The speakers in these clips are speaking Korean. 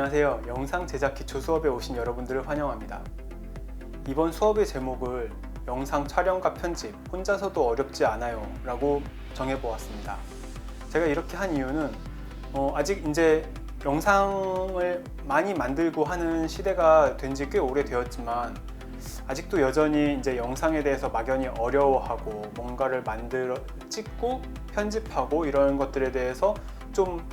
안녕하세요. 영상 제작 기초 수업에 오신 여러분들을 환영합니다. 이번 수업의 제목을 영상 촬영과 편집, 혼자서도 어렵지 않아요 라고 정해보았습니다. 제가 이렇게 한 이유는 아직 이제 영상을 많이 만들고 하는 시대가 된 지 꽤 오래되었지만 아직도 여전히 이제 영상에 대해서 막연히 어려워하고 뭔가를 찍고 편집하고 이런 것들에 대해서 좀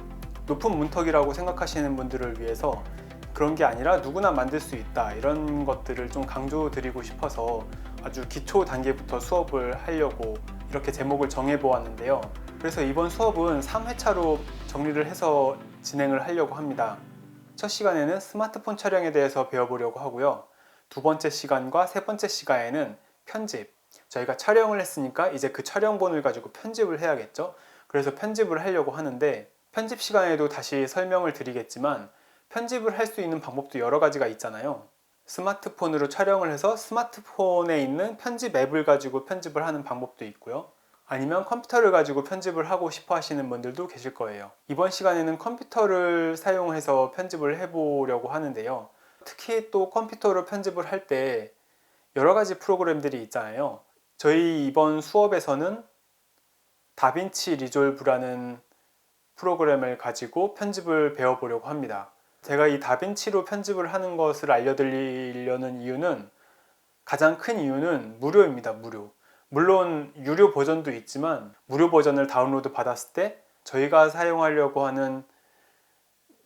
높은 문턱이라고 생각하시는 분들을 위해서 그런 게 아니라 누구나 만들 수 있다, 이런 것들을 좀 강조드리고 싶어서 아주 기초 단계부터 수업을 하려고 이렇게 제목을 정해 보았는데요. 그래서 이번 수업은 3회차로 정리를 해서 진행을 하려고 합니다. 첫 시간에는 스마트폰 촬영에 대해서 배워보려고 하고요. 두 번째 시간과 세 번째 시간에는 편집, 저희가 촬영을 했으니까 이제 그 촬영본을 가지고 편집을 해야겠죠. 그래서 편집을 하려고 하는데, 편집 시간에도 다시 설명을 드리겠지만 편집을 할 수 있는 방법도 여러 가지가 있잖아요. 스마트폰으로 촬영을 해서 스마트폰에 있는 편집 앱을 가지고 편집을 하는 방법도 있고요. 아니면 컴퓨터를 가지고 편집을 하고 싶어 하시는 분들도 계실 거예요. 이번 시간에는 컴퓨터를 사용해서 편집을 해보려고 하는데요. 특히 또 컴퓨터로 편집을 할 때 여러 가지 프로그램들이 있잖아요. 저희 이번 수업에서는 다빈치 리졸브라는 프로그램을 가지고 편집을 배워보려고 합니다. 제가 이 다빈치로 편집을 하는 것을 알려드리려는 이유는, 가장 큰 이유는 무료입니다. 무료. 물론 유료 버전도 있지만 무료 버전을 다운로드 받았을 때 저희가 사용하려고 하는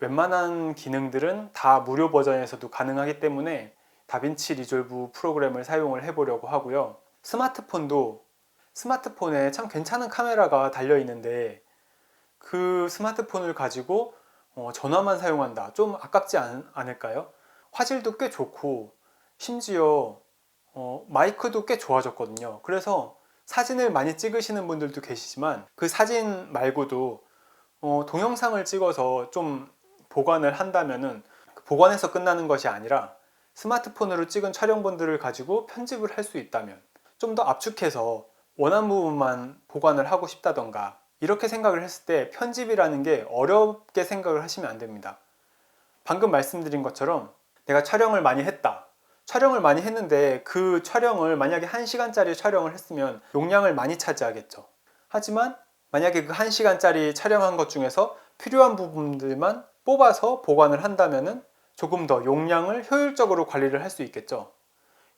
웬만한 기능들은 다 무료 버전에서도 가능하기 때문에 다빈치 리졸브 프로그램을 사용을 해보려고 하고요. 스마트폰에 참 괜찮은 카메라가 달려 있는데 그 스마트폰을 가지고 전화만 사용한다, 좀 아깝지 않을까요? 화질도 꽤 좋고 심지어 마이크도 꽤 좋아졌거든요. 그래서 사진을 많이 찍으시는 분들도 계시지만 그 사진 말고도 동영상을 찍어서 좀 보관을 한다면은 보관해서 끝나는 것이 아니라 스마트폰으로 찍은 촬영본들을 가지고 편집을 할 수 있다면, 좀 더 압축해서 원하는 부분만 보관을 하고 싶다던가, 이렇게 생각을 했을 때 편집이라는 게 어렵게 생각을 하시면 안 됩니다. 방금 말씀드린 것처럼 내가 촬영을 많이 했는데 그 촬영을 만약에 1시간짜리 촬영을 했으면 용량을 많이 차지하겠죠. 하지만 만약에 그 1시간짜리 촬영한 것 중에서 필요한 부분들만 뽑아서 보관을 한다면 조금 더 용량을 효율적으로 관리를 할 수 있겠죠.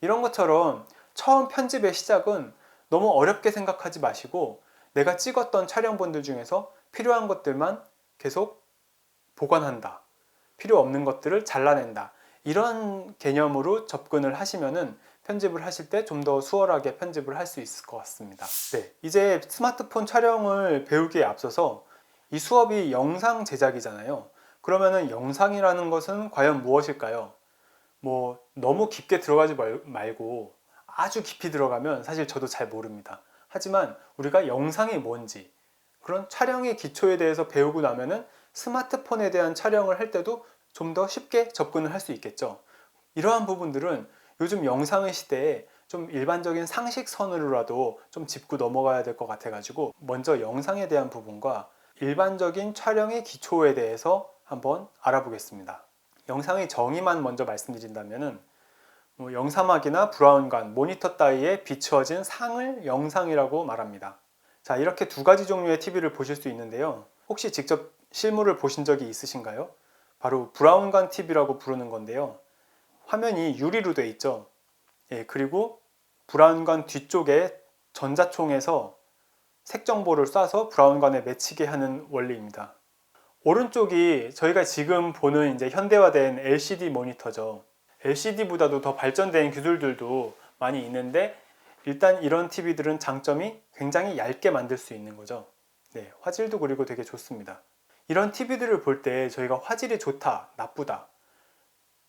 이런 것처럼 처음 편집의 시작은 너무 어렵게 생각하지 마시고 내가 찍었던 촬영본들 중에서 필요한 것들만 계속 보관한다, 필요 없는 것들을 잘라낸다, 이런 개념으로 접근을 하시면은 편집을 하실 때 좀 더 수월하게 편집을 할 수 있을 것 같습니다. 네, 이제 스마트폰 촬영을 배우기에 앞서서 이 수업이 영상 제작이잖아요. 그러면은 영상이라는 것은 과연 무엇일까요? 너무 깊게 들어가지 말고 아주 깊이 들어가면 사실 저도 잘 모릅니다. 하지만 우리가 영상이 뭔지, 그런 촬영의 기초에 대해서 배우고 나면은 스마트폰에 대한 촬영을 할 때도 좀 더 쉽게 접근을 할 수 있겠죠. 이러한 부분들은 요즘 영상의 시대에 좀 일반적인 상식선으로라도 좀 짚고 넘어가야 될 것 같아가지고 먼저 영상에 대한 부분과 일반적인 촬영의 기초에 대해서 한번 알아보겠습니다. 영상의 정의만 먼저 말씀드린다면은 영사막이나 브라운관, 모니터 따위에 비추어진 상을 영상이라고 말합니다. 자, 이렇게 두 가지 종류의 TV를 보실 수 있는데요. 혹시 직접 실물을 보신 적이 있으신가요? 바로 브라운관 TV라고 부르는 건데요. 화면이 유리로 되어 있죠. 예, 그리고 브라운관 뒤쪽에 전자총에서 색정보를 쏴서 브라운관에 맺히게 하는 원리입니다. 오른쪽이 저희가 지금 보는 이제 현대화된 LCD 모니터죠. LCD보다도 더 발전된 기술들도 많이 있는데, 일단 이런 TV들은 장점이 굉장히 얇게 만들 수 있는 거죠. 네, 화질도 그리고 되게 좋습니다. 이런 TV들을 볼 때 저희가 화질이 좋다, 나쁘다,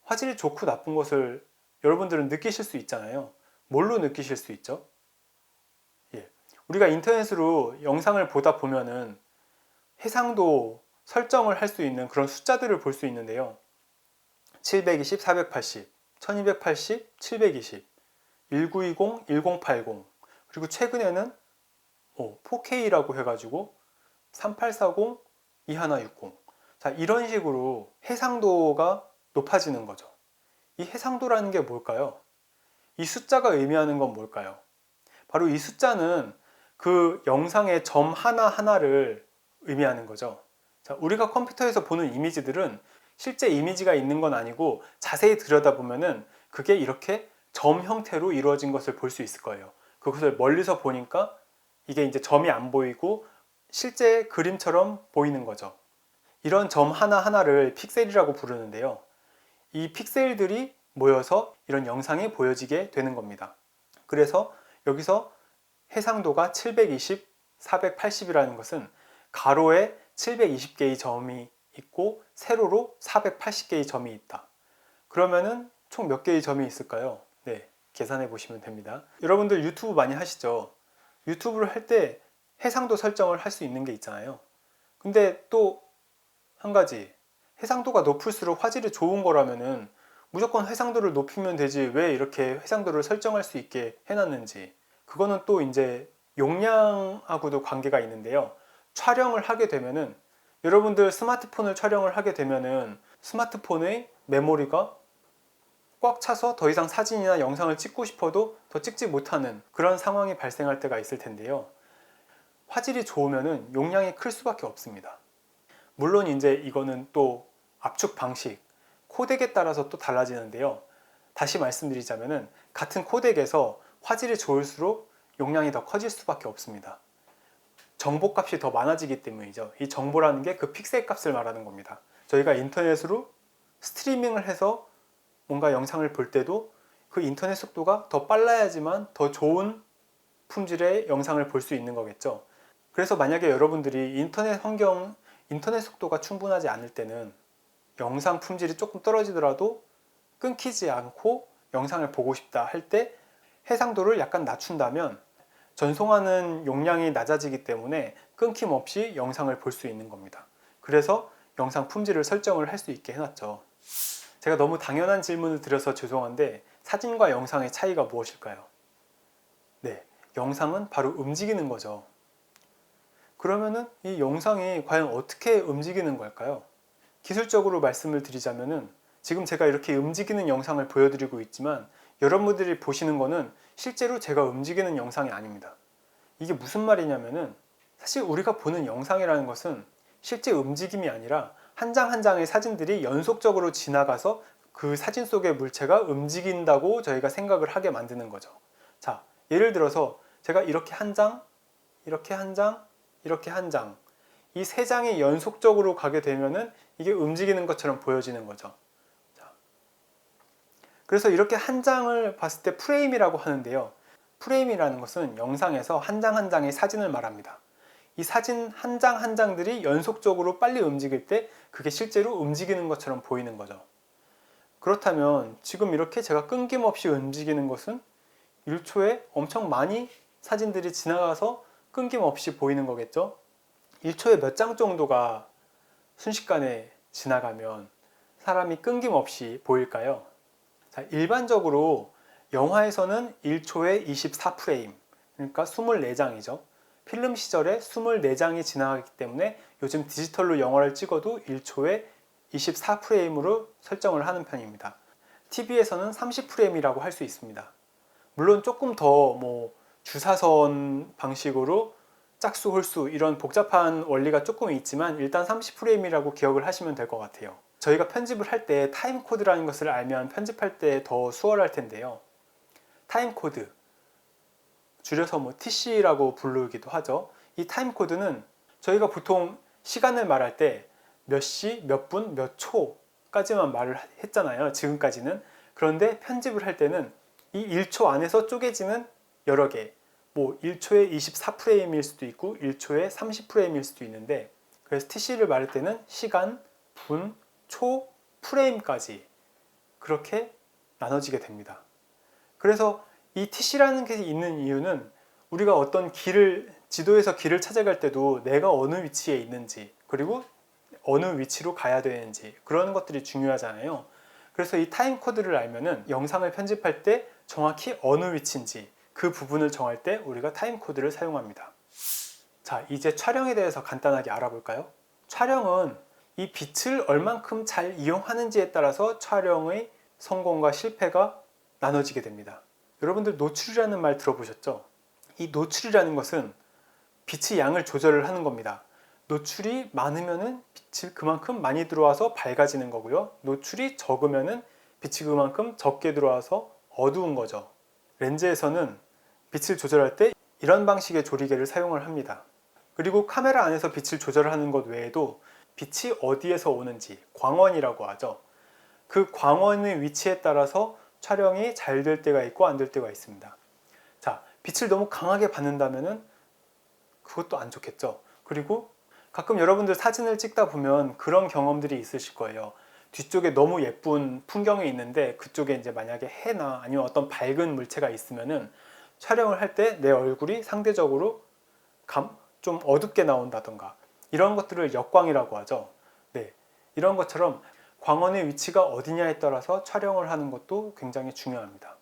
화질이 좋고 나쁜 것을 여러분들은 느끼실 수 있잖아요. 뭘로 느끼실 수 있죠? 예, 우리가 인터넷으로 영상을 보다 보면은 해상도 설정을 할 수 있는 그런 숫자들을 볼 수 있는데요. 720, 480, 1280, 720, 1920, 1080, 그리고 최근에는 4K라고 해가지고 3840, 2160, 자, 이런 식으로 해상도가 높아지는 거죠. 이 해상도라는 게 뭘까요? 이 숫자가 의미하는 건 뭘까요? 바로 이 숫자는 그 영상의 점 하나하나를 의미하는 거죠. 자, 우리가 컴퓨터에서 보는 이미지들은 실제 이미지가 있는 건 아니고 자세히 들여다보면은 그게 이렇게 점 형태로 이루어진 것을 볼 수 있을 거예요. 그것을 멀리서 보니까 이게 이제 점이 안 보이고 실제 그림처럼 보이는 거죠. 이런 점 하나하나를 픽셀이라고 부르는데요. 이 픽셀들이 모여서 이런 영상이 보여지게 되는 겁니다. 그래서 여기서 해상도가 720, 480이라는 것은 가로에 720개의 점이 있고 세로로 480개의 점이 있다. 그러면은 총 몇 개의 점이 있을까요? 네, 계산해 보시면 됩니다. 여러분들 유튜브 많이 하시죠? 유튜브를 할 때 해상도 설정을 할 수 있는 게 있잖아요. 근데 또 한 가지, 해상도가 높을수록 화질이 좋은 거라면은 무조건 해상도를 높이면 되지 왜 이렇게 해상도를 설정할 수 있게 해놨는지, 그거는 또 이제 용량하고도 관계가 있는데요. 촬영을 하게 되면은, 여러분들 스마트폰을 촬영을 하게 되면은 스마트폰의 메모리가 꽉 차서 더 이상 사진이나 영상을 찍고 싶어도 더 찍지 못하는 그런 상황이 발생할 때가 있을 텐데요. 화질이 좋으면은 용량이 클 수밖에 없습니다. 물론 이제 이거는 또 압축 방식, 코덱에 따라서 또 달라지는데요. 다시 말씀드리자면은 같은 코덱에서 화질이 좋을수록 용량이 더 커질 수밖에 없습니다. 정보 값이 더 많아지기 때문이죠. 이 정보라는 게 그 픽셀 값을 말하는 겁니다. 저희가 인터넷으로 스트리밍을 해서 뭔가 영상을 볼 때도 그 인터넷 속도가 더 빨라야지만 더 좋은 품질의 영상을 볼 수 있는 거겠죠. 그래서 만약에 여러분들이 인터넷 속도가 충분하지 않을 때는 영상 품질이 조금 떨어지더라도 끊기지 않고 영상을 보고 싶다 할 때 해상도를 약간 낮춘다면 전송하는 용량이 낮아지기 때문에 끊김없이 영상을 볼 수 있는 겁니다. 그래서 영상 품질을 설정을 할 수 있게 해놨죠. 제가 너무 당연한 질문을 드려서 죄송한데 사진과 영상의 차이가 무엇일까요? 네, 영상은 바로 움직이는 거죠. 그러면은 이 영상이 과연 어떻게 움직이는 걸까요? 기술적으로 말씀을 드리자면은 지금 제가 이렇게 움직이는 영상을 보여드리고 있지만 여러분들이 보시는 거는 실제로 제가 움직이는 영상이 아닙니다. 이게 무슨 말이냐면은 사실 우리가 보는 영상이라는 것은 실제 움직임이 아니라 한 장 한 장의 사진들이 연속적으로 지나가서 그 사진 속의 물체가 움직인다고 저희가 생각을 하게 만드는 거죠. 자, 예를 들어서 제가 이렇게 한 장, 이렇게 한 장, 이렇게 한 장, 이 세 장이 연속적으로 가게 되면은 이게 움직이는 것처럼 보여지는 거죠. 자, 그래서 이렇게 한 장을 봤을 때 프레임이라고 하는데요. 프레임이라는 것은 영상에서 한 장 한 장의 사진을 말합니다. 이 사진 한 장 한 장들이 연속적으로 빨리 움직일 때 그게 실제로 움직이는 것처럼 보이는 거죠. 그렇다면 지금 이렇게 제가 끊김없이 움직이는 것은 1초에 엄청 많이 사진들이 지나가서 끊김없이 보이는 거겠죠. 1초에 몇 장 정도가 순식간에 지나가면 사람이 끊김없이 보일까요? 자, 일반적으로 영화에서는 1초에 24프레임, 그러니까 24장이죠. 필름 시절에 24장이 지나가기 때문에 요즘 디지털로 영화를 찍어도 1초에 24프레임으로 설정을 하는 편입니다. TV에서는 30프레임이라고 할 수 있습니다. 물론 조금 더 주사선 방식으로 짝수, 홀수 이런 복잡한 원리가 조금 있지만 일단 30프레임이라고 기억을 하시면 될 것 같아요. 저희가 편집을 할 때 타임코드라는 것을 알면 편집할 때 더 수월할 텐데요. 타임코드, 줄여서 TC라고 부르기도 하죠. 이 타임코드는 저희가 보통 시간을 말할 때 몇 시, 몇 분, 몇 초까지만 말을 했잖아요. 지금까지는. 그런데 편집을 할 때는 이 1초 안에서 쪼개지는 여러 개, 1초에 24프레임일 수도 있고 1초에 30프레임일 수도 있는데, 그래서 TC를 말할 때는 시간, 분, 초, 프레임까지 그렇게 나눠지게 됩니다. 그래서 이 TC라는 게 있는 이유는 우리가 어떤 지도에서 길을 찾아갈 때도 내가 어느 위치에 있는지, 그리고 어느 위치로 가야 되는지 그런 것들이 중요하잖아요. 그래서 이 타임 코드를 알면은 영상을 편집할 때 정확히 어느 위치인지 그 부분을 정할 때 우리가 타임 코드를 사용합니다. 자, 이제 촬영에 대해서 간단하게 알아볼까요? 촬영은 이 빛을 얼만큼 잘 이용하는지에 따라서 촬영의 성공과 실패가 나눠지게 됩니다. 여러분들 노출이라는 말 들어보셨죠? 이 노출이라는 것은 빛의 양을 조절을 하는 겁니다. 노출이 많으면은 빛이 그만큼 많이 들어와서 밝아지는 거고요. 노출이 적으면은 빛이 그만큼 적게 들어와서 어두운 거죠. 렌즈에서는 빛을 조절할 때 이런 방식의 조리개를 사용을 합니다. 그리고 카메라 안에서 빛을 조절하는 것 외에도 빛이 어디에서 오는지 광원이라고 하죠. 그 광원의 위치에 따라서 촬영이 잘 될 때가 있고 안 될 때가 있습니다. 자, 빛을 너무 강하게 받는다면은 그것도 안 좋겠죠. 그리고 가끔 여러분들 사진을 찍다 보면 그런 경험들이 있으실 거예요. 뒤쪽에 너무 예쁜 풍경이 있는데 그쪽에 이제 만약에 해나 아니면 어떤 밝은 물체가 있으면은 촬영을 할 때 내 얼굴이 상대적으로 좀 어둡게 나온다던가 이런 것들을 역광이라고 하죠. 네, 이런 것처럼 광원의 위치가 어디냐에 따라서 촬영을 하는 것도 굉장히 중요합니다.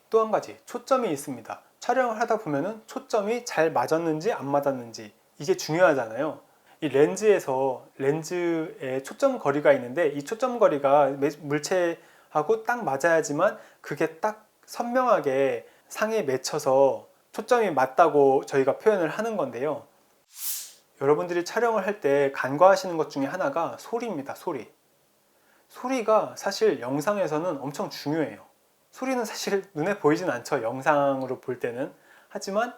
또 한 가지 초점이 있습니다. 촬영을 하다 보면은 초점이 잘 맞았는지 안 맞았는지 이게 중요하잖아요. 이 렌즈에 초점 거리가 있는데 이 초점 거리가 물체하고 딱 맞아야지만 그게 딱 선명하게 상에 맺혀서 초점이 맞다고 저희가 표현을 하는 건데요. 여러분들이 촬영을 할 때 간과하시는 것 중에 하나가 소리입니다. 소리가 사실 영상에서는 엄청 중요해요. 소리는 사실 눈에 보이진 않죠. 영상으로 볼 때는. 하지만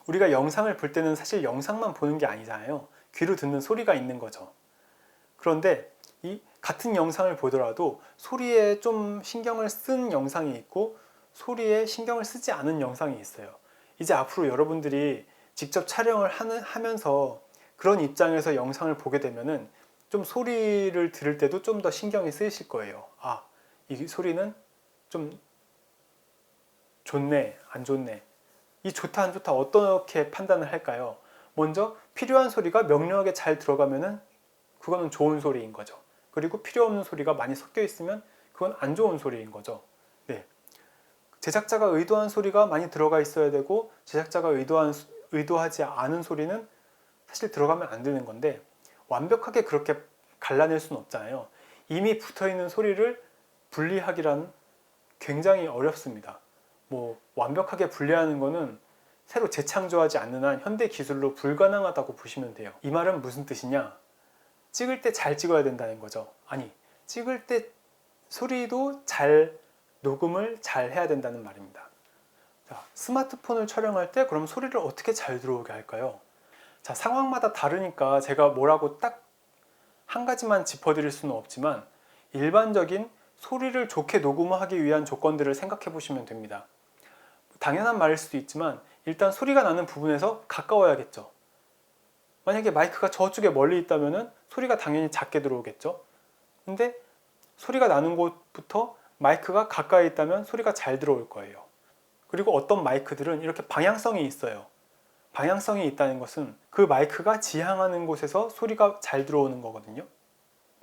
우리가 영상을 볼 때는 사실 영상만 보는 게 아니잖아요. 귀로 듣는 소리가 있는 거죠. 그런데 이 같은 영상을 보더라도 소리에 좀 신경을 쓴 영상이 있고 소리에 신경을 쓰지 않은 영상이 있어요. 이제 앞으로 여러분들이 직접 촬영을 하면서 그런 입장에서 영상을 보게 되면은 좀 소리를 들을 때도 좀 더 신경이 쓰이실 거예요. 아, 이 소리는 좀 좋네, 안 좋네. 이 좋다, 안 좋다 어떻게 판단을 할까요? 먼저 필요한 소리가 명료하게 잘 들어가면은 그거는 좋은 소리인 거죠. 그리고 필요 없는 소리가 많이 섞여 있으면 그건 안 좋은 소리인 거죠. 네. 제작자가 의도한 소리가 많이 들어가 있어야 되고 제작자가 의도하지 않은 소리는 사실 들어가면 안 되는 건데 완벽하게 그렇게 갈라낼 수는 없잖아요. 이미 붙어있는 소리를 분리하기란 굉장히 어렵습니다. 뭐 완벽하게 분리하는 거는 새로 재창조하지 않는 한 현대 기술로 불가능하다고 보시면 돼요. 이 말은 무슨 뜻이냐? 찍을 때 잘 찍어야 된다는 거죠. 아니, 찍을 때 소리도 잘 녹음을 잘 해야 된다는 말입니다. 자, 스마트폰을 촬영할 때 그럼 소리를 어떻게 잘 들어오게 할까요? 자, 상황마다 다르니까 제가 뭐라고 딱 한 가지만 짚어드릴 수는 없지만 일반적인 소리를 좋게 녹음하기 위한 조건들을 생각해 보시면 됩니다. 당연한 말일 수도 있지만 일단 소리가 나는 부분에서 가까워야겠죠. 만약에 마이크가 저쪽에 멀리 있다면 소리가 당연히 작게 들어오겠죠. 근데 소리가 나는 곳부터 마이크가 가까이 있다면 소리가 잘 들어올 거예요. 그리고 어떤 마이크들은 이렇게 방향성이 있어요. 방향성이 있다는 것은 그 마이크가 지향하는 곳에서 소리가 잘 들어오는 거거든요.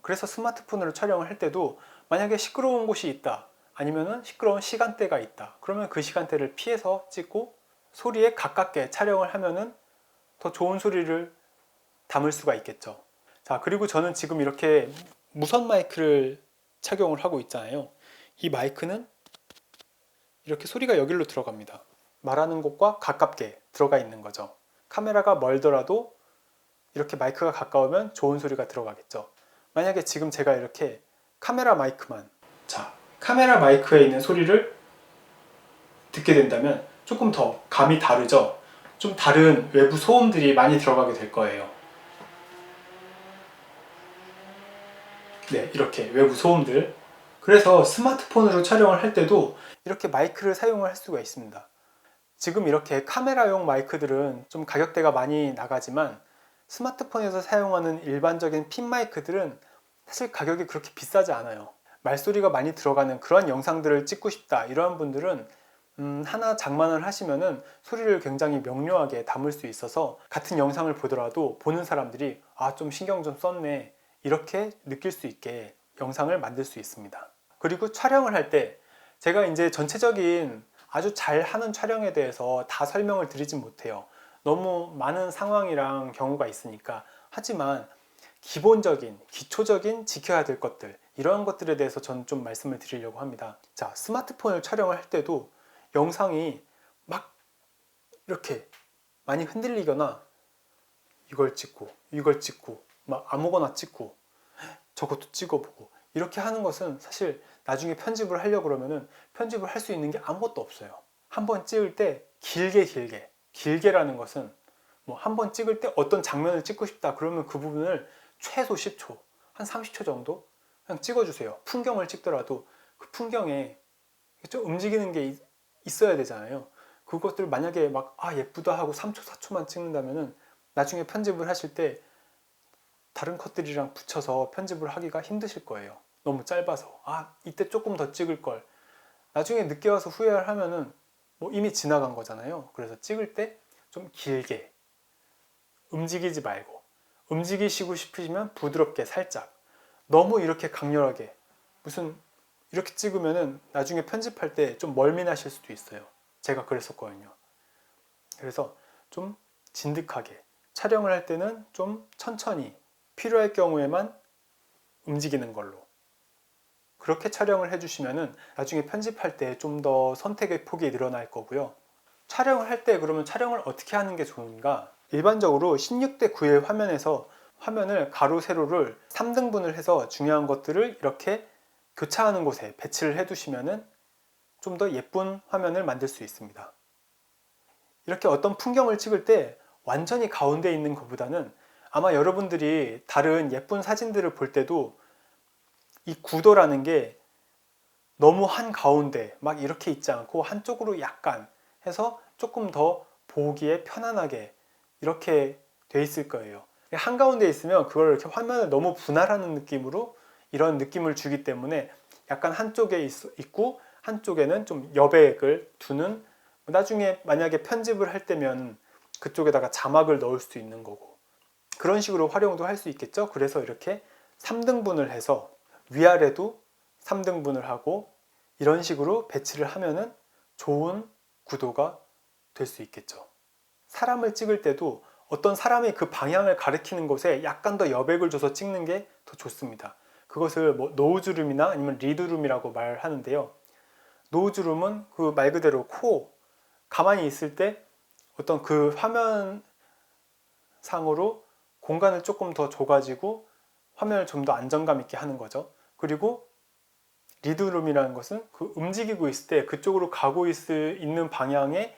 그래서 스마트폰으로 촬영을 할 때도 만약에 시끄러운 곳이 있다, 아니면 시끄러운 시간대가 있다, 그러면 그 시간대를 피해서 찍고 소리에 가깝게 촬영을 하면은 더 좋은 소리를 담을 수가 있겠죠. 자, 그리고 저는 지금 이렇게 무선 마이크를 착용을 하고 있잖아요. 이 마이크는 이렇게 소리가 여기로 들어갑니다. 말하는 곳과 가깝게 들어가 있는 거죠. 카메라가 멀더라도 이렇게 마이크가 가까우면 좋은 소리가 들어가겠죠. 만약에 지금 제가 이렇게 카메라 마이크만, 자, 카메라 마이크에 있는 소리를 듣게 된다면 조금 더 감이 다르죠. 좀 다른 외부 소음들이 많이 들어가게 될 거예요. 네, 이렇게 외부 소음들. 그래서 스마트폰으로 촬영을 할 때도 이렇게 마이크를 사용을 할 수가 있습니다. 지금 이렇게 카메라용 마이크들은 좀 가격대가 많이 나가지만 스마트폰에서 사용하는 일반적인 핀 마이크들은 사실 가격이 그렇게 비싸지 않아요. 말소리가 많이 들어가는 그런 영상들을 찍고 싶다 이러한 분들은 하나 장만을 하시면은 소리를 굉장히 명료하게 담을 수 있어서 같은 영상을 보더라도 보는 사람들이 아, 좀 신경 좀 썼네 이렇게 느낄 수 있게 영상을 만들 수 있습니다. 그리고 촬영을 할 때 제가 이제 전체적인 아주 잘 하는 촬영에 대해서 다 설명을 드리진 못해요. 너무 많은 상황이랑 경우가 있으니까. 하지만 기본적인, 기초적인 지켜야 될 것들, 이런 것들에 대해서 저는 좀 말씀을 드리려고 합니다. 자, 스마트폰을 촬영을 할 때도 영상이 막 이렇게 많이 흔들리거나 이걸 찍고 막 아무거나 찍고 저것도 찍어보고 이렇게 하는 것은 사실 나중에 편집을 하려고 그러면은 편집을 할 수 있는 게 아무것도 없어요. 한번 찍을 때 길게라는 것은 뭐 한 번 찍을 때 어떤 장면을 찍고 싶다 그러면 그 부분을 최소 10초, 한 30초 정도 그냥 찍어주세요. 풍경을 찍더라도 그 풍경에 좀 움직이는 게 있어야 되잖아요. 그것들 만약에 막 예쁘다 하고 3초, 4초만 찍는다면은 나중에 편집을 하실 때 다른 컷들이랑 붙여서 편집을 하기가 힘드실 거예요. 너무 짧아서 이때 조금 더 찍을 걸 나중에 늦게 와서 후회를 하면은 뭐 이미 지나간 거잖아요. 그래서 찍을 때 좀 길게 움직이지 말고 움직이시고 싶으시면 부드럽게 살짝 너무 이렇게 강렬하게 무슨 이렇게 찍으면은 나중에 편집할 때 좀 멀미나실 수도 있어요. 제가 그랬었거든요. 그래서 좀 진득하게 촬영을 할 때는 좀 천천히 필요할 경우에만 움직이는 걸로 그렇게 촬영을 해주시면은 나중에 편집할 때 좀 더 선택의 폭이 늘어날 거고요. 촬영을 할 때 그러면 촬영을 어떻게 하는 게 좋은가? 일반적으로 16대 9의 화면에서 화면을 가로 세로를 3등분을 해서 중요한 것들을 이렇게 교차하는 곳에 배치를 해 두시면은 좀 더 예쁜 화면을 만들 수 있습니다. 이렇게 어떤 풍경을 찍을 때 완전히 가운데 있는 것보다는 아마 여러분들이 다른 예쁜 사진들을 볼 때도 이 구도라는 게 너무 한가운데 막 이렇게 있지 않고 한쪽으로 약간 해서 조금 더 보기에 편안하게 이렇게 돼 있을 거예요. 한가운데 있으면 그걸 이렇게 화면을 너무 분할하는 느낌으로 이런 느낌을 주기 때문에 약간 한쪽에 있고 한쪽에는 좀 여백을 두는 나중에 만약에 편집을 할 때면 그쪽에다가 자막을 넣을 수도 있는 거고 그런 식으로 활용도 할 수 있겠죠. 그래서 이렇게 3등분을 해서 위아래도 3등분을 하고 이런 식으로 배치를 하면은 좋은 구도가 될 수 있겠죠. 사람을 찍을 때도 어떤 사람이 그 방향을 가리키는 곳에 약간 더 여백을 줘서 찍는 게 더 좋습니다. 그것을 뭐 노우주름이나 아니면 리드룸이라고 말하는데요. 노우주름은 그 말 그대로 코, 가만히 있을 때 어떤 그 화면 상으로 공간을 조금 더 줘가지고 화면을 좀 더 안정감 있게 하는 거죠. 그리고 리드룸이라는 것은 그 움직이고 있을 때 그쪽으로 가고 있는 방향에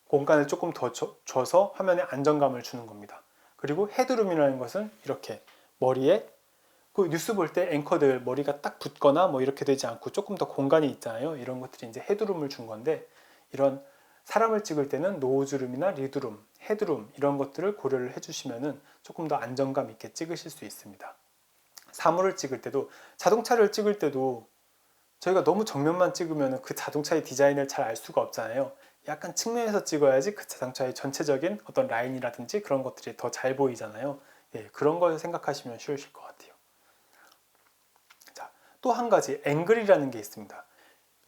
공간을 조금 더 줘서 화면에 안정감을 주는 겁니다. 그리고 헤드룸이라는 것은 이렇게 머리에 그 뉴스 볼 때 앵커들 머리가 딱 붙거나 뭐 이렇게 되지 않고 조금 더 공간이 있잖아요. 이런 것들이 이제 헤드룸을 준 건데 이런 사람을 찍을 때는 노우주름이나 리드룸, 헤드룸 이런 것들을 고려를 해주시면은 조금 더 안정감 있게 찍으실 수 있습니다. 사물을 찍을 때도 자동차를 찍을 때도 저희가 너무 정면만 찍으면 그 자동차의 디자인을 잘 알 수가 없잖아요. 약간 측면에서 찍어야지 그 자동차의 전체적인 어떤 라인이라든지 그런 것들이 더 잘 보이잖아요. 그런 걸 생각하시면 쉬우실 것 같아요. 자, 또 한 가지 앵글이라는 게 있습니다.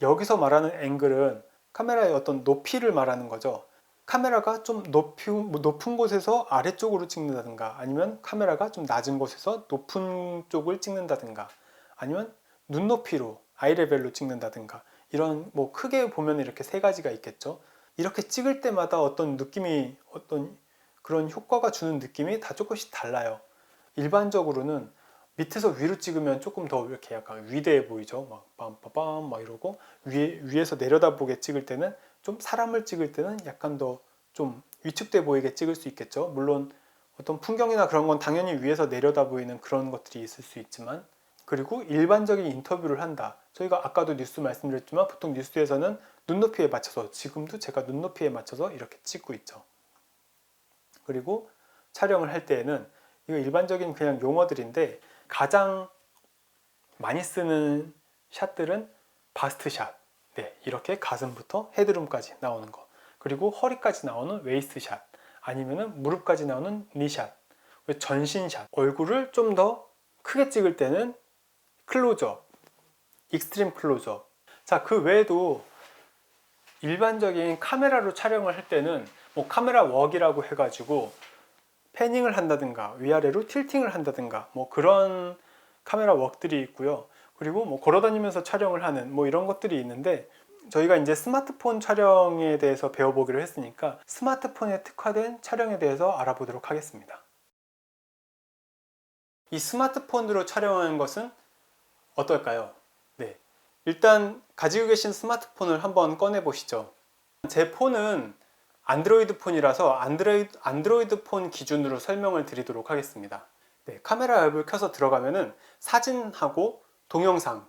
여기서 말하는 앵글은 카메라의 어떤 높이를 말하는 거죠. 카메라가 좀 높은 곳에서 아래쪽으로 찍는다든가 아니면 카메라가 좀 낮은 곳에서 높은 쪽을 찍는다든가 아니면 눈높이로 아이레벨로 찍는다든가 이런 뭐 크게 보면 이렇게 세 가지가 있겠죠. 이렇게 찍을 때마다 어떤 느낌이 어떤 그런 효과가 주는 느낌이 다 조금씩 달라요. 일반적으로는 밑에서 위로 찍으면 조금 더 이렇게 약간 위대해 보이죠. 막 빰빰빰 막 이러고 위에서 내려다보게 찍을 때는 좀 사람을 찍을 때는 약간 더 좀 위축돼 보이게 찍을 수 있겠죠. 물론 어떤 풍경이나 그런 건 당연히 위에서 내려다 보이는 그런 것들이 있을 수 있지만 그리고 일반적인 인터뷰를 한다. 저희가 아까도 뉴스 말씀드렸지만 보통 뉴스에서는 눈높이에 맞춰서 지금도 제가 눈높이에 맞춰서 이렇게 찍고 있죠. 그리고 촬영을 할 때에는 이거 일반적인 그냥 용어들인데 가장 많이 쓰는 샷들은 바스트샷. 이렇게 가슴부터 헤드룸까지 나오는 거. 그리고 허리까지 나오는 웨이스트샷. 아니면은 무릎까지 나오는 니샷. 전신샷. 얼굴을 좀 더 크게 찍을 때는 클로즈업, 익스트림 클로즈업. 자, 그 외에도 일반적인 카메라로 촬영을 할 때는 뭐 카메라 웍이라고 해가지고 패닝을 한다든가 위아래로 틸팅을 한다든가 뭐 그런 카메라 웍들이 있고요. 그리고 뭐 걸어다니면서 촬영을 하는 뭐 이런 것들이 있는데, 저희가 이제 스마트폰 촬영에 대해서 배워보기로 했으니까 스마트폰에 특화된 촬영에 대해서 알아보도록 하겠습니다. 이 스마트폰으로 촬영하는 것은 어떨까요? 네, 일단 가지고 계신 스마트폰을 한번 꺼내 보시죠. 제 폰은 안드로이드 폰이라서 안드로이드 폰 기준으로 설명을 드리도록 하겠습니다. 네, 카메라 앱을 켜서 들어가면은 사진하고 동영상,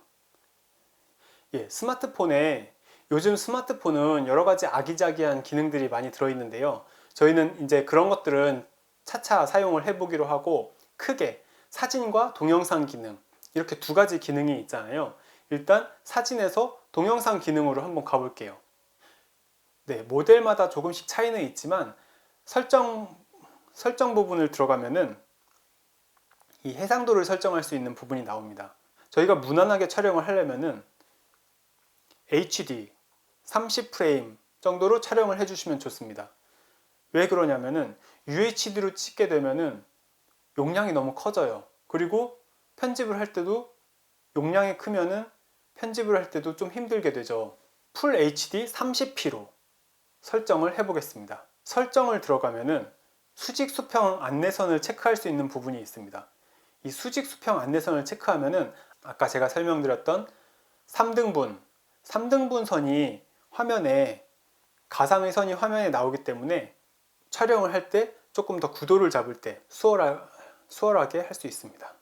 스마트폰에, 요즘 스마트폰은 여러 가지 아기자기한 기능들이 많이 들어있는데요. 저희는 이제 그런 것들은 차차 사용을 해보기로 하고, 크게 사진과 동영상 기능, 이렇게 두 가지 기능이 있잖아요. 일단 사진에서 동영상 기능으로 한번 가볼게요. 네, 모델마다 조금씩 차이는 있지만 설정 부분을 들어가면은 이 해상도를 설정할 수 있는 부분이 나옵니다. 저희가 무난하게 촬영을 하려면은 HD 30프레임 정도로 촬영을 해주시면 좋습니다. 왜 그러냐면은 UHD로 찍게 되면은 용량이 너무 커져요. 그리고 편집을 할 때도 용량이 크면은 편집을 할 때도 좀 힘들게 되죠. 풀 HD 30p로 설정을 해보겠습니다. 설정을 들어가면은 수직 수평 안내선을 체크할 수 있는 부분이 있습니다. 이 수직 수평 안내선을 체크하면은 아까 제가 설명드렸던 3등분 선이 화면에, 가상의 선이 화면에 나오기 때문에 촬영을 할 때 조금 더 구도를 잡을 때 수월하게 할 수 있습니다.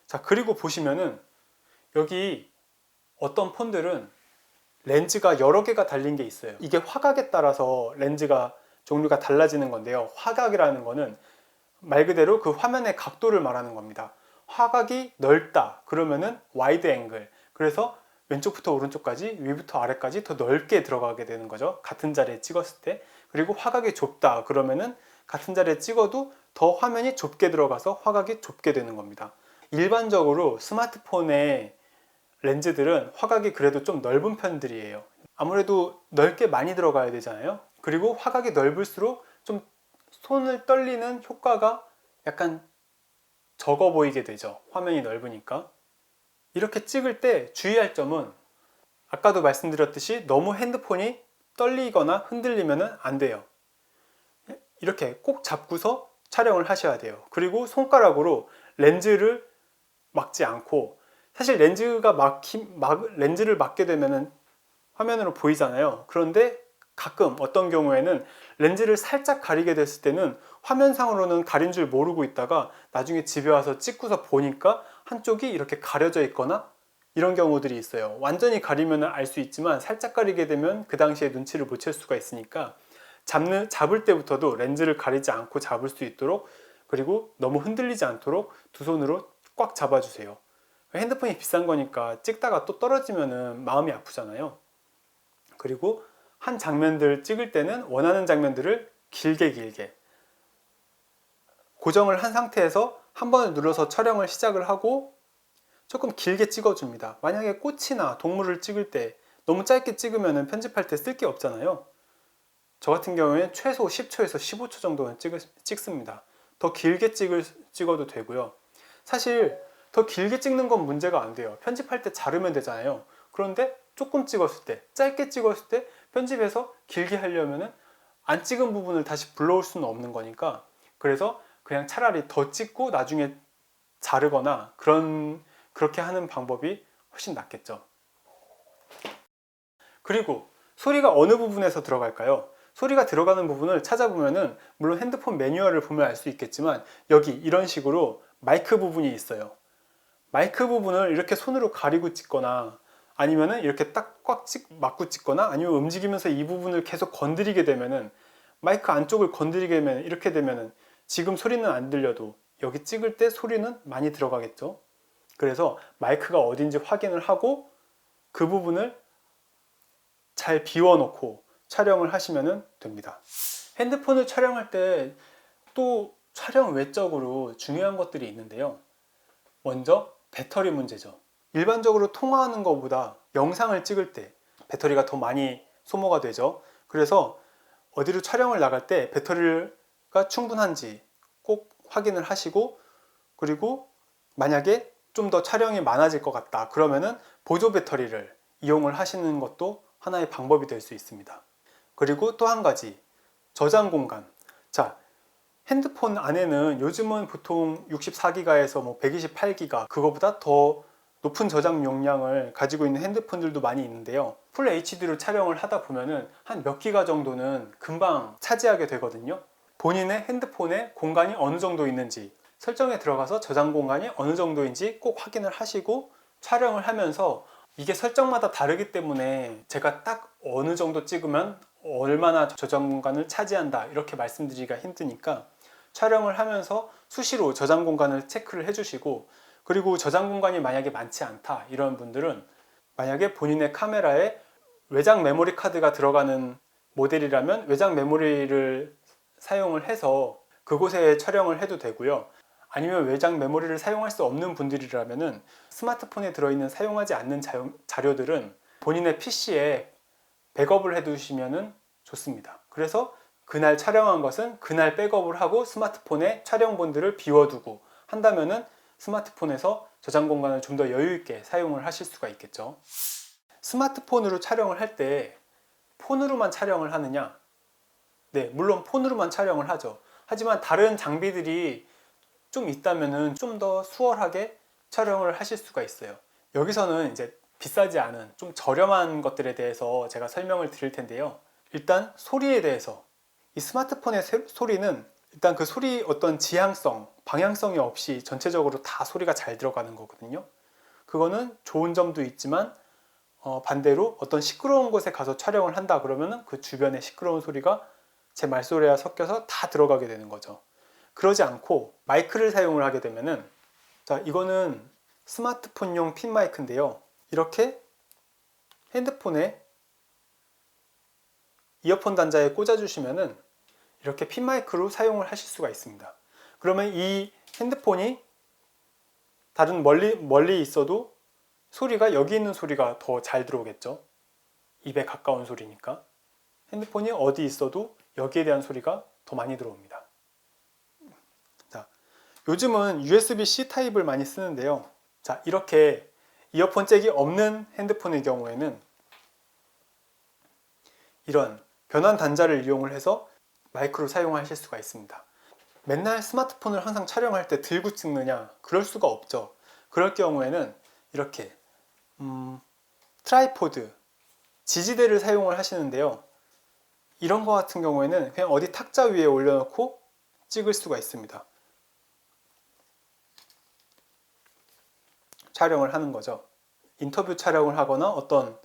자, 그리고 보시면은 여기 어떤 폰들은 렌즈가 여러 개가 달린 게 있어요. 이게 화각에 따라서 렌즈가 종류가 달라지는 건데요. 화각이라는 거는 말 그대로 그 화면의 각도를 말하는 겁니다. 화각이 넓다 그러면은 와이드 앵글, 그래서 왼쪽부터 오른쪽까지, 위부터 아래까지 더 넓게 들어가게 되는 거죠. 같은 자리에 찍었을 때. 그리고 화각이 좁다 그러면은 같은 자리에 찍어도 더 화면이 좁게 들어가서 화각이 좁게 되는 겁니다. 일반적으로 스마트폰의 렌즈들은 화각이 그래도 좀 넓은 편들이에요. 아무래도 넓게 많이 들어가야 되잖아요. 그리고 화각이 넓을수록 좀 손을 떨리는 효과가 약간 적어 보이게 되죠. 화면이 넓으니까. 이렇게 찍을 때 주의할 점은 아까도 말씀드렸듯이 너무 핸드폰이 떨리거나 흔들리면 안 돼요. 이렇게 꼭 잡고서 촬영을 하셔야 돼요. 그리고 손가락으로 렌즈를 막지 않고, 사실 렌즈를 막게 되면 화면으로 보이잖아요. 그런데 가끔 어떤 경우에는 렌즈를 살짝 가리게 됐을 때는 화면상으로는 가린 줄 모르고 있다가 나중에 집에 와서 찍고서 보니까 한쪽이 이렇게 가려져 있거나 이런 경우들이 있어요. 완전히 가리면 알 수 있지만 살짝 가리게 되면 그 당시에 눈치를 못 챌 수가 있으니까 잡을 때부터도 렌즈를 가리지 않고 잡을 수 있도록, 그리고 너무 흔들리지 않도록 두 손으로 꽉 잡아주세요. 핸드폰이 비싼 거니까 찍다가 또 떨어지면 마음이 아프잖아요. 그리고 한 장면들 찍을 때는 원하는 장면들을 길게 고정을 한 상태에서 한 번을 눌러서 촬영을 시작을 하고 조금 길게 찍어줍니다. 만약에 꽃이나 동물을 찍을 때 너무 짧게 찍으면 편집할 때 쓸 게 없잖아요. 저 같은 경우에는 최소 10초에서 15초 정도는 찍습니다. 더 길게 찍어도 되고요. 사실 더 길게 찍는 건 문제가 안 돼요. 편집할 때 자르면 되잖아요. 그런데 조금 찍었을 때, 짧게 찍었을 때 편집해서 길게 하려면 안 찍은 부분을 다시 불러올 수는 없는 거니까, 그래서 그냥 차라리 더 찍고 나중에 자르거나 그렇게 하는 방법이 훨씬 낫겠죠. 그리고 소리가 어느 부분에서 들어갈까요? 소리가 들어가는 부분을 찾아보면은 물론 핸드폰 매뉴얼을 보면 알 수 있겠지만 여기 이런 식으로 마이크 부분이 있어요. 마이크 부분을 이렇게 손으로 가리고 찍거나 아니면은 이렇게 딱 꽉 막고 찍거나 아니면 움직이면서 이 부분을 계속 건드리게 되면은, 마이크 안쪽을 건드리게 되면 이렇게 되면은 지금 소리는 안 들려도 여기 찍을 때 소리는 많이 들어가겠죠. 그래서 마이크가 어딘지 확인을 하고 그 부분을 잘 비워놓고 촬영을 하시면 됩니다. 핸드폰을 촬영할 때 또 촬영 외적으로 중요한 것들이 있는데요. 먼저 배터리 문제죠. 일반적으로 통화하는 것보다 영상을 찍을 때 배터리가 더 많이 소모가 되죠. 그래서 어디로 촬영을 나갈 때 배터리가 충분한지 꼭 확인을 하시고, 그리고 만약에 좀 더 촬영이 많아질 것 같다 그러면은 보조 배터리를 이용을 하시는 것도 하나의 방법이 될 수 있습니다. 그리고 또 한 가지, 저장 공간. 자, 핸드폰 안에는 요즘은 보통 64기가에서 뭐 128기가, 그거보다 더 높은 저장 용량을 가지고 있는 핸드폰들도 많이 있는데요. 풀 HD로 촬영을 하다 보면은 한 몇 기가 정도는 금방 차지하게 되거든요. 본인의 핸드폰에 공간이 어느 정도 있는지, 설정에 들어가서 저장 공간이 어느 정도인지 꼭 확인을 하시고 촬영을 하면서, 이게 설정마다 다르기 때문에 제가 딱 어느 정도 찍으면 얼마나 저장 공간을 차지한다 이렇게 말씀드리기가 힘드니까, 촬영을 하면서 수시로 저장 공간을 체크를 해주시고, 그리고 저장 공간이 만약에 많지 않다 이런 분들은 만약에 본인의 카메라에 외장 메모리 카드가 들어가는 모델이라면 외장 메모리를 사용을 해서 그곳에 촬영을 해도 되고요. 아니면 외장 메모리를 사용할 수 없는 분들이라면 스마트폰에 들어있는 사용하지 않는 자료들은 본인의 PC에 백업을 해 두시면 좋습니다. 그래서 그날 촬영한 것은 그날 백업을 하고 스마트폰에 촬영본들을 비워두고 한다면은 스마트폰에서 저장 공간을 좀 더 여유 있게 사용을 하실 수가 있겠죠. 스마트폰으로 촬영을 할 때 폰으로만 촬영을 하느냐? 네, 물론 폰으로만 촬영을 하죠. 하지만 다른 장비들이 좀 있다면은 좀 더 수월하게 촬영을 하실 수가 있어요. 여기서는 이제 비싸지 않은 좀 저렴한 것들에 대해서 제가 설명을 드릴 텐데요. 일단 소리에 대해서, 이 스마트폰의 소리는 일단 그 소리 어떤 지향성, 방향성이 없이 전체적으로 다 소리가 잘 들어가는 거거든요. 그거는 좋은 점도 있지만 반대로 어떤 시끄러운 곳에 가서 촬영을 한다 그러면은 그 주변의 시끄러운 소리가 제 말소리와 섞여서 다 들어가게 되는 거죠. 그러지 않고 마이크를 사용을 하게 되면은, 자, 이거는 스마트폰용 핀 마이크인데요. 이렇게 핸드폰에 이어폰 단자에 꽂아 주시면은 이렇게 핀 마이크로 사용을 하실 수가 있습니다. 그러면 이 핸드폰이 다른 멀리 있어도 소리가, 여기 있는 소리가 더 잘 들어오겠죠. 입에 가까운 소리니까. 핸드폰이 어디 있어도 여기에 대한 소리가 더 많이 들어옵니다. 자, 요즘은 USB-C 타입을 많이 쓰는데요. 자, 이렇게 이어폰 잭이 없는 핸드폰의 경우에는 이런 변환 단자를 이용을 해서 마이크로 사용하실 수가 있습니다. 맨날 스마트폰을 항상 촬영할 때 들고 찍느냐? 그럴 수가 없죠. 그럴 경우에는 이렇게 트라이포드, 지지대를 사용을 하시는데요. 이런 거 같은 경우에는 그냥 어디 탁자 위에 올려놓고 찍을 수가 있습니다. 촬영을 하는 거죠. 인터뷰 촬영을 하거나 어떤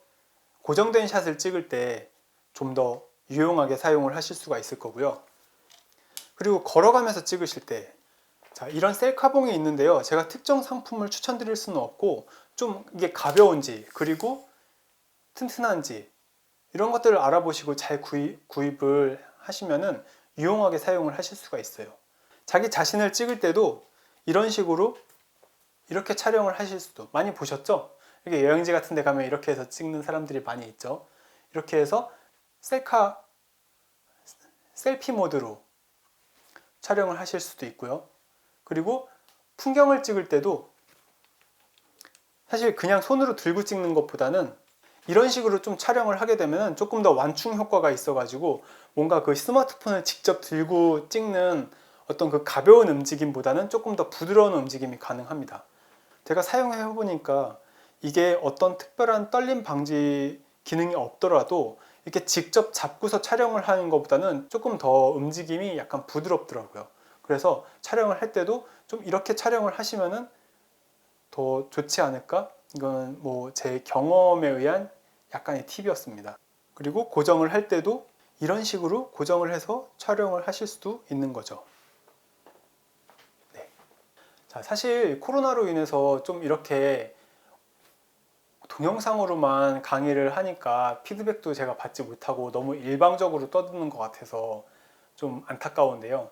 고정된 샷을 찍을 때 좀 더 유용하게 사용을 하실 수가 있을 거고요. 그리고 걸어가면서 찍으실 때, 자, 이런 셀카봉이 있는데요. 제가 특정 상품을 추천드릴 수는 없고, 좀 이게 가벼운지 그리고 튼튼한지 이런 것들을 알아보시고 잘 구입을 하시면은 유용하게 사용을 하실 수가 있어요. 자기 자신을 찍을 때도 이런 식으로 이렇게 촬영을 하실 수도, 많이 보셨죠? 이렇게 여행지 같은 데 가면 이렇게 해서 찍는 사람들이 많이 있죠. 이렇게 해서 셀피 모드로 촬영을 하실 수도 있고요. 그리고 풍경을 찍을 때도 사실 그냥 손으로 들고 찍는 것보다는 이런 식으로 좀 촬영을 하게 되면 조금 더 완충 효과가 있어가지고 뭔가 그 스마트폰을 직접 들고 찍는 어떤 그 가벼운 움직임보다는 조금 더 부드러운 움직임이 가능합니다. 제가 사용해 보니까 이게 어떤 특별한 떨림 방지 기능이 없더라도 이렇게 직접 잡고서 촬영을 하는 것보다는 조금 더 움직임이 약간 부드럽더라고요. 그래서 촬영을 할 때도 좀 이렇게 촬영을 하시면은 더 좋지 않을까? 이건 뭐 제 경험에 의한 약간의 팁이었습니다. 그리고 고정을 할 때도 이런 식으로 고정을 해서 촬영을 하실 수도 있는 거죠. 네. 자, 사실 코로나로 인해서 좀 이렇게 동영상으로만 강의를 하니까 피드백도 제가 받지 못하고 너무 일방적으로 떠드는 것 같아서 좀 안타까운데요.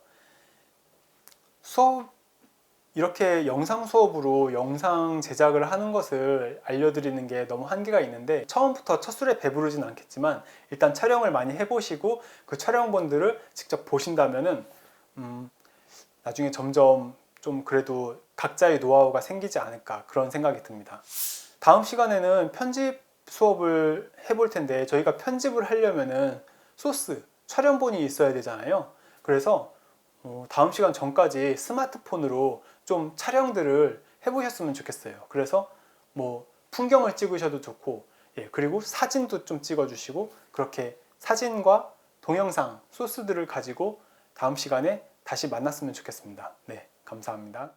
이렇게 영상 수업으로 영상 제작을 하는 것을 알려드리는 게 너무 한계가 있는데, 처음부터 첫 술에 배부르진 않겠지만 일단 촬영을 많이 해보시고 그 촬영본들을 직접 보신다면은 나중에 점점 좀 그래도 각자의 노하우가 생기지 않을까 그런 생각이 듭니다. 다음 시간에는 편집 수업을 해볼 텐데 저희가 편집을 하려면은 소스, 촬영본이 있어야 되잖아요. 그래서 다음 시간 전까지 스마트폰으로 좀 촬영들을 해보셨으면 좋겠어요. 그래서 뭐 풍경을 찍으셔도 좋고, 그리고 사진도 좀 찍어주시고, 그렇게 사진과 동영상 소스들을 가지고 다음 시간에 다시 만났으면 좋겠습니다. 네, 감사합니다.